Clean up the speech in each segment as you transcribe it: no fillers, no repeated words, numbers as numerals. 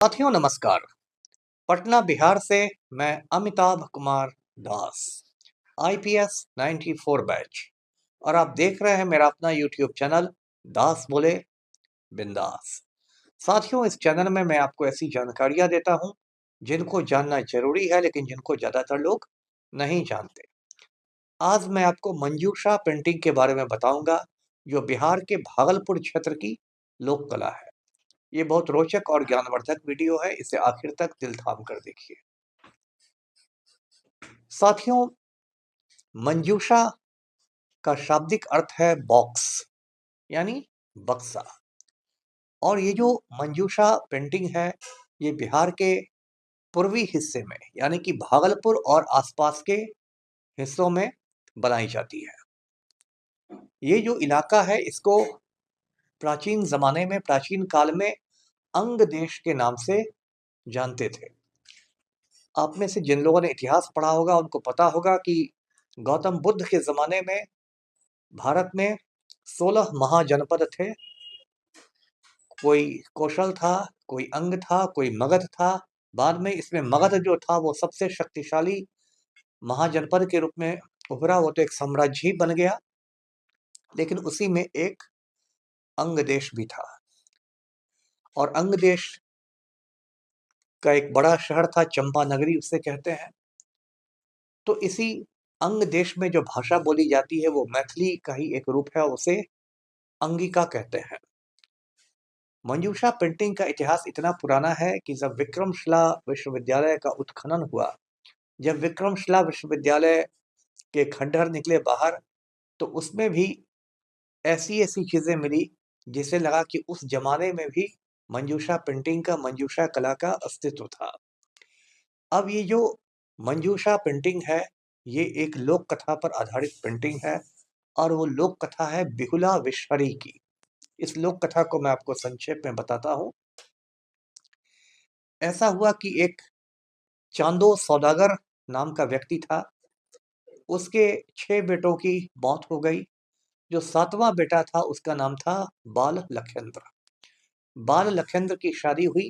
साथियों नमस्कार। पटना बिहार से मैं अमिताभ कुमार दास, आईपीएस 94 बैच, और आप देख रहे हैं मेरा अपना यूट्यूब चैनल दास बोले बिंदास। साथियों, इस चैनल में मैं आपको ऐसी जानकारियां देता हूं जिनको जानना जरूरी है, लेकिन जिनको ज्यादातर लोग नहीं जानते। आज मैं आपको मंजूषा पेंटिंग के बारे में बताऊंगा, जो बिहार के भागलपुर क्षेत्र की लोक कला है। ये बहुत रोचक और ज्ञानवर्धक वीडियो है, इसे आखिर तक दिल थाम कर देखिए। साथियों, मंजूषा का शाब्दिक अर्थ है बॉक्स, यानी बक्सा। और ये जो मंजूषा पेंटिंग है, ये बिहार के पूर्वी हिस्से में यानी कि भागलपुर और आसपास के हिस्सों में बनाई जाती है। ये जो इलाका है, इसको प्राचीन जमाने में, प्राचीन काल में अंग देश के नाम से जानते थे। आप में से जिन लोगों ने इतिहास पढ़ा होगा उनको पता होगा कि गौतम बुद्ध के जमाने में भारत में 16 महाजनपद थे। कोई कौशल था, कोई अंग था, कोई मगध था। बाद में इसमें मगध जो था वो सबसे शक्तिशाली महाजनपद के रूप में उभरा। वो तो एक साम्राज्य ही बन गया, लेकिन उसी में एक अंग देश भी था। और अंग देश का एक बड़ा शहर था, चंपा नगरी उसे कहते हैं। तो इसी अंग देश में जो भाषा बोली जाती है वो मैथिली का ही एक रूप है, उसे अंगिका कहते हैं। मंजूषा पेंटिंग का इतिहास इतना पुराना है कि जब विक्रमशिला विश्वविद्यालय का उत्खनन हुआ, जब विक्रमशिला विश्वविद्यालय के खंडहर निकले बाहर, तो उसमें भी ऐसी ऐसी चीजें मिली जिसे लगा कि उस जमाने में भी मंजूषा पेंटिंग का, मंजूषा कला का अस्तित्व था। अब ये जो मंजूषा पेंटिंग है, ये एक लोक कथा पर आधारित पेंटिंग है, और वो लोक कथा है बिहुला विषहरी की। इस लोक कथा को मैं आपको संक्षेप में बताता हूं। ऐसा हुआ कि एक चांदो सौदागर नाम का व्यक्ति था। उसके 6 बेटों की मौत हो गई। जो 7वां बेटा था उसका नाम था बाल लखेंद्र। बाल लखेंद्र की शादी हुई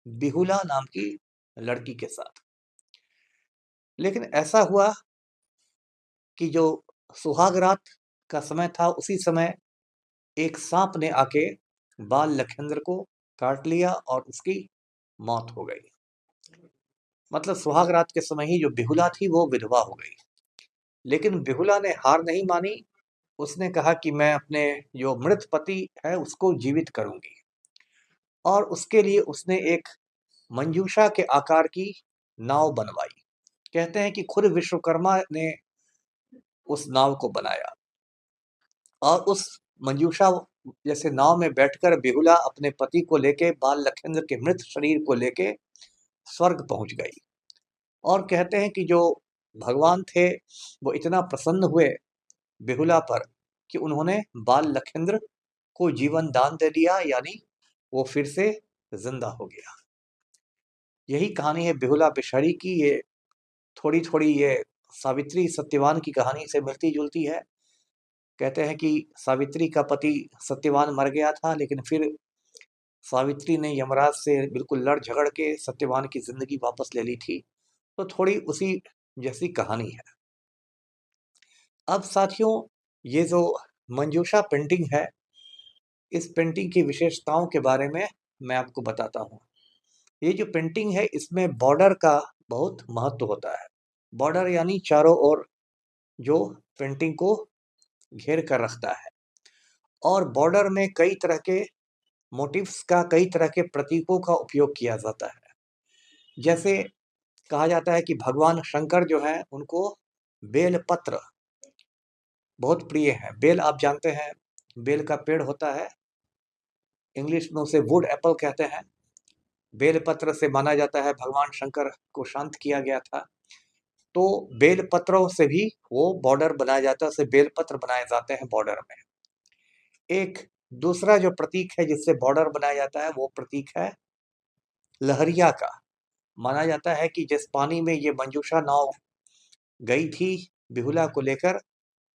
बिहुला नाम की लड़की के साथ। लेकिन ऐसा हुआ कि जो सुहाग रात का समय था, उसी समय एक सांप ने आके बाल लखेंद्र को काट लिया और उसकी मौत हो गई। मतलब सुहाग रात के समय ही जो बिहुला थी वो विधवा हो गई। लेकिन बिहुला ने हार नहीं मानी। उसने कहा कि मैं अपने जो मृत पति है उसको जीवित करूंगी, और उसके लिए उसने एक मंजूषा के आकार की नाव बनवाई। कहते हैं कि खुद विश्वकर्मा ने उस नाव को बनाया, और उस मंजूषा जैसे नाव में बैठकर बिहुला अपने पति को लेके, बाल लखेंद्र के मृत शरीर को लेके स्वर्ग पहुंच गई। और कहते हैं कि जो भगवान थे वो इतना प्रसन्न हुए बिहुला पर कि उन्होंने बाल लखेंद्र को जीवन दान दे दिया, यानी वो फिर से जिंदा हो गया। यही कहानी है बिहुला विषहरी की। ये थोड़ी थोड़ी ये सावित्री सत्यवान की कहानी से मिलती जुलती है। कहते हैं कि सावित्री का पति सत्यवान मर गया था, लेकिन फिर सावित्री ने यमराज से बिल्कुल लड़ झगड़ के सत्यवान की जिंदगी वापस ले ली थी। तो थोड़ी उसी जैसी कहानी है। अब साथियों, ये जो मंजूषा पेंटिंग है, इस पेंटिंग की विशेषताओं के बारे में मैं आपको बताता हूँ। ये जो पेंटिंग है, इसमें बॉर्डर का बहुत महत्व होता है। बॉर्डर यानी चारों ओर जो पेंटिंग को घेर कर रखता है। और बॉर्डर में कई तरह के मोटिव्स का, कई तरह के प्रतीकों का उपयोग किया जाता है। जैसे कहा जाता है कि भगवान शंकर जो है उनको बेल पत्र बहुत प्रिय है। बेल आप जानते हैं, बेल का पेड़ होता है, इंग्लिश में उसे वुड एप्पल कहते हैं। बेल पत्र से माना जाता है भगवान शंकर को शांत किया गया था। तो बेल पत्रों से भी वो बॉर्डर बनाया जाता है, उसे बेल पत्र बनाए जाते हैं बॉर्डर में। एक दूसरा जो प्रतीक है जिससे बॉर्डर बनाया जाता है, वो प्रतीक है लहरिया का। माना जाता है कि जिस पानी में ये मंजूषा नाव गई थी बिहुला को लेकर,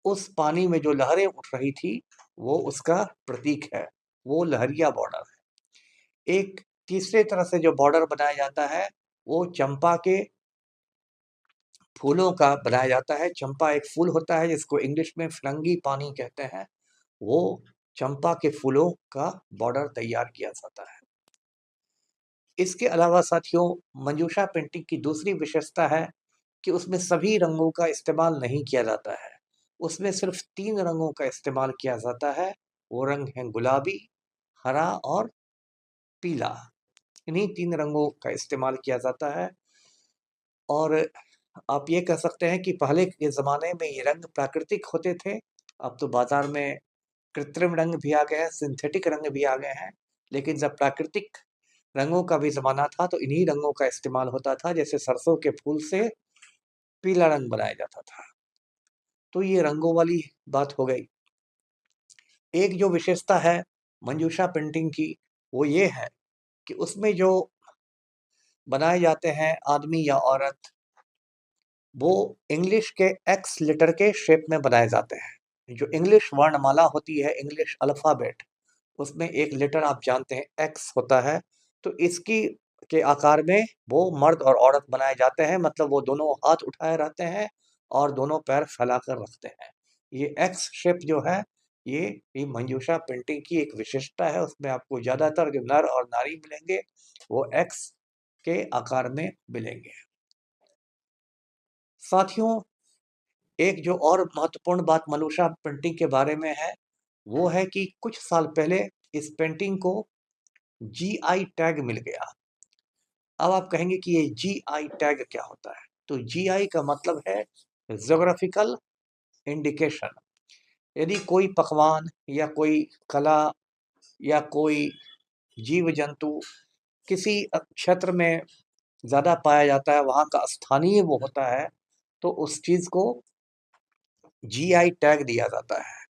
उस पानी में जो लहरें उठ रही थी वो उसका प्रतीक है, वो लहरिया बॉर्डर है। एक तीसरे तरह से जो बॉर्डर बनाया जाता है वो चंपा के फूलों का बनाया जाता है। चंपा एक फूल होता है जिसको इंग्लिश में फ्रंगी पानी कहते हैं। वो चंपा के फूलों का बॉर्डर तैयार किया जाता है। इसके अलावा साथियों, मंजूषा पेंटिंग की दूसरी विशेषता है कि उसमें सभी रंगों का इस्तेमाल नहीं किया जाता है। उसमें सिर्फ 3 रंगों का इस्तेमाल किया जाता है। वो रंग हैं गुलाबी, हरा और पीला। इन्हीं 3 रंगों का इस्तेमाल किया जाता है। और आप ये कह सकते हैं कि पहले के ज़माने में ये रंग प्राकृतिक होते थे। अब तो बाज़ार में कृत्रिम रंग भी आ गए हैं, सिंथेटिक रंग भी आ गए हैं। लेकिन जब प्राकृतिक रंगों का भी ज़माना था तो इन्हीं रंगों का इस्तेमाल होता था। जैसे सरसों के फूल से पीला रंग बनाया जाता था। तो ये रंगों वाली बात हो गई। एक जो विशेषता है मंजूषा पेंटिंग की, वो ये है कि उसमें जो बनाए जाते हैं आदमी या औरत, वो इंग्लिश के एक्स लेटर के शेप में बनाए जाते हैं। जो इंग्लिश वर्णमाला होती है, इंग्लिश अल्फ़ाबेट, उसमें एक लेटर आप जानते हैं एक्स होता है। तो इसकी के आकार में वो मर्द और औरत बनाए जाते हैं। मतलब वो दोनों हाथ उठाए रहते हैं और दोनों पैर फैलाकर रखते हैं। ये एक्स शेप जो है, ये मंजूषा पेंटिंग की एक विशेषता है। उसमें आपको ज़्यादातर जो नर और नारी मिलेंगे वो एक्स के आकार में मिलेंगे। साथियों, एक जो और महत्वपूर्ण बात मंजूषा पेंटिंग के बारे में है, वो है कि कुछ साल पहले इस पेंटिंग को जीआई टैग मिल गया। अब आप कहेंगे कि ये जीआई टैग क्या होता है? तो जीआई का मतलब है ज्योग्राफिकल इंडिकेशन। यदि कोई पकवान या कोई कला या कोई जीव जंतु किसी क्षेत्र में ज़्यादा पाया जाता है, वहाँ का स्थानीय वो होता है, तो उस चीज़ को जीआई टैग दिया जाता है।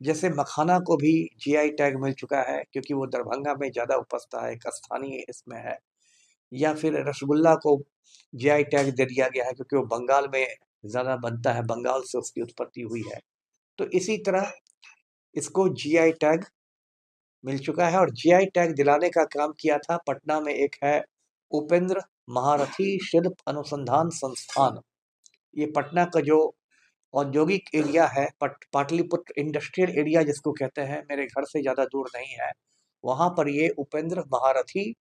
जैसे मखाना को भी जीआई टैग मिल चुका है क्योंकि वो दरभंगा में ज़्यादा उपजता है, एक स्थानीय इसमें है। या फिर रसगुल्ला को जीआई टैग दे दिया गया है क्योंकि वो बंगाल में ज़्यादा बनता है, बंगाल से उसकी उत्पत्ति हुई है। तो इसी तरह इसको जीआई टैग मिल चुका है। और जीआई टैग दिलाने का काम किया था, पटना में एक है उपेंद्र महारथी शिल्प अनुसंधान संस्थान। ये पटना का जो औद्योगिक एरिया है, पाटलिपुत्र इंडस्ट्रियल एरिया जिसको कहते हैं, मेरे घर से ज़्यादा दूर नहीं है। वहाँ पर ये उपेंद्र महारथी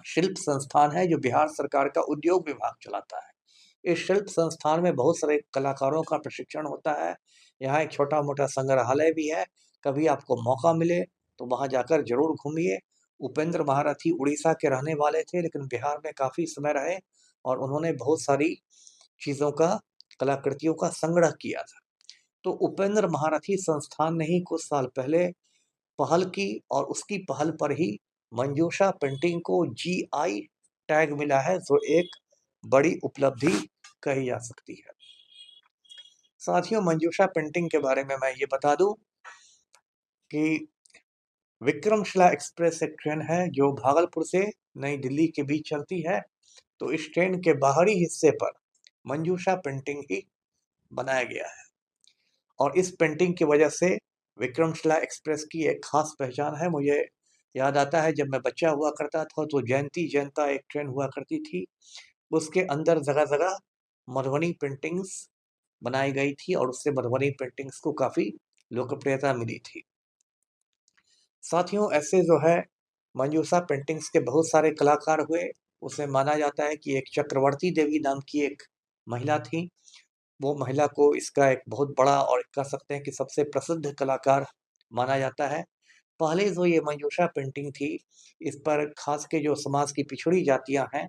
शिल्प संस्थान है जो बिहार सरकार का उद्योग विभाग चलाता है। इस शिल्प संस्थान में बहुत सारे कलाकारों का प्रशिक्षण होता है। यहाँ एक छोटा मोटा संग्रहालय भी है। कभी आपको मौका मिले तो वहाँ जाकर जरूर घूमिए। उपेंद्र महारथी उड़ीसा के रहने वाले थे लेकिन बिहार में काफ़ी समय रहे और उन्होंने बहुत सारी चीज़ों का, कलाकृतियों का संग्रह किया था। तो उपेंद्र महारथी संस्थान ने ही कुछ साल पहले पहल की और उसकी पहल पर ही मंजूषा पेंटिंग को जीआई टैग मिला है, जो एक बड़ी उपलब्धि कही जा सकती है। साथियों, मंजूषा पेंटिंग के बारे में मैं ये बता दूं कि विक्रमशिला एक्सप्रेस एक ट्रेन है जो भागलपुर से नई दिल्ली के बीच चलती है। तो इस ट्रेन के बाहरी हिस्से पर मंजूषा पेंटिंग ही बनाया गया है और इस पेंटिंग की वजह से विक्रमशिला एक्सप्रेस की एक खास पहचान है। मुझे याद आता है जब मैं बच्चा हुआ करता था तो जयंती जनता एक ट्रेन हुआ करती थी। उसके अंदर जगह जगह मधुबनी पेंटिंग्स बनाई गई थी और उससे मधुबनी पेंटिंग्स को काफ़ी लोकप्रियता मिली थी। साथियों, ऐसे जो है मंजूषा पेंटिंग्स के बहुत सारे कलाकार हुए। उसे माना जाता है कि एक चक्रवर्ती देवी नाम की एक महिला थी। वो महिला को इसका एक बहुत बड़ा और कह सकते हैं कि सबसे प्रसिद्ध कलाकार माना जाता है। पहले जो ये मंजूषा पेंटिंग थी, इस पर खास के जो समाज की पिछड़ी जातियां हैं,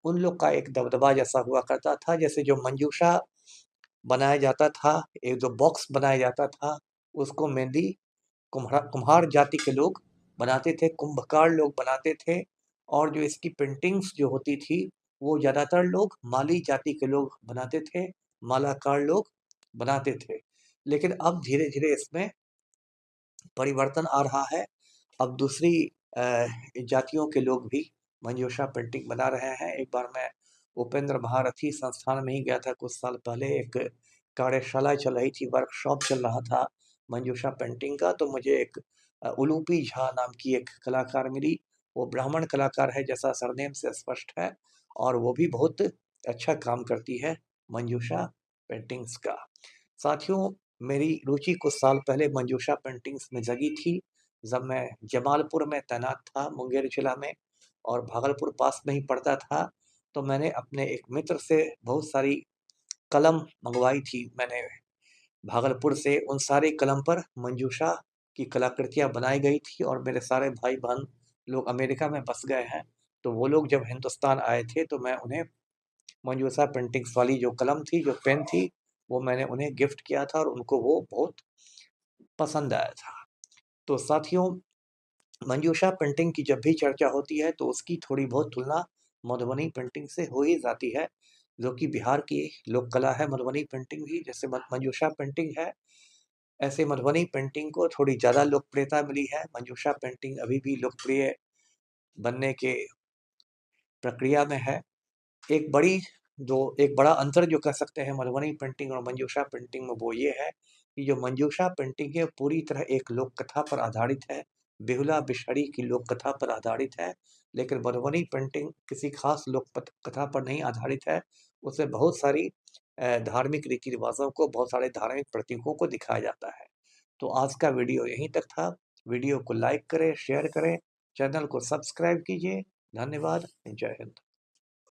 उन लोग का एक दबदबा जैसा हुआ करता था। जैसे जो मंजूषा बनाया जाता था, एक जो बॉक्स बनाया जाता था, उसको मेनली कुम्हार जाति के लोग बनाते थे, कुंभकार लोग बनाते थे। और जो इसकी पेंटिंग्स जो होती थी, वो ज़्यादातर लोग माली जाति के लोग बनाते थे, मालाकार लोग बनाते थे। लेकिन अब धीरे-धीरे इसमें परिवर्तन आ रहा है। अब दूसरी जातियों के लोग भी मंजूषा पेंटिंग बना रहे हैं। एक बार मैं उपेंद्र महारथी संस्थान में ही गया था कुछ साल पहले। एक कार्यशाला चल रही थी, वर्कशॉप चल रहा था मंजूषा पेंटिंग का। तो मुझे एक उलूपी झा नाम की एक कलाकार मिली। वो ब्राह्मण कलाकार है, जैसा सरनेम से स्पष्ट है, और वो भी बहुत अच्छा काम करती है मंजूषा पेंटिंग्स का। साथियों, मेरी रुचि कुछ साल पहले मंजूषा पेंटिंग्स में जगी थी, जब मैं जमालपुर में तैनात था, मुंगेर जिला में, और भागलपुर पास में ही पड़ता था। तो मैंने अपने एक मित्र से बहुत सारी कलम मंगवाई थी। मैंने भागलपुर से उन सारे कलम पर मंजूषा की कलाकृतियाँ बनाई गई थी, और मेरे सारे भाई बहन लोग अमेरिका में बस गए हैं। तो वो लोग जब हिंदुस्तान आए थे तो मैं उन्हें मंजूषा पेंटिंग्स वाली जो कलम थी, जो पेन थी, वो मैंने उन्हें गिफ्ट किया था, और उनको वो बहुत पसंद आया था। तो साथियों, मंजूषा पेंटिंग की जब भी चर्चा होती है तो उसकी थोड़ी बहुत तुलना मधुबनी पेंटिंग से हो ही जाती है, जो कि बिहार की लोक कला है। मधुबनी पेंटिंग भी जैसे मंजूषा पेंटिंग है, ऐसे मधुबनी पेंटिंग को थोड़ी ज़्यादा लोकप्रियता मिली है। मंजूषा पेंटिंग अभी भी लोकप्रिय बनने के प्रक्रिया में है। एक बड़ा अंतर जो कह सकते हैं मधुबनी पेंटिंग और मंजूषा पेंटिंग में, वो ये है कि जो मंजूषा पेंटिंग है पूरी तरह एक लोक कथा पर आधारित है, बेहुला बिषहरी की लोक कथा पर आधारित है। लेकिन मधुबनी पेंटिंग किसी खास कथा पर नहीं आधारित है। उसमें बहुत सारी धार्मिक रीति रिवाजों को, बहुत सारे धार्मिक प्रतीकों को दिखाया जाता है। तो आज का वीडियो यहीं तक था। वीडियो को लाइक करें, शेयर करें, चैनल को सब्सक्राइब कीजिए। धन्यवाद। जय हिंद।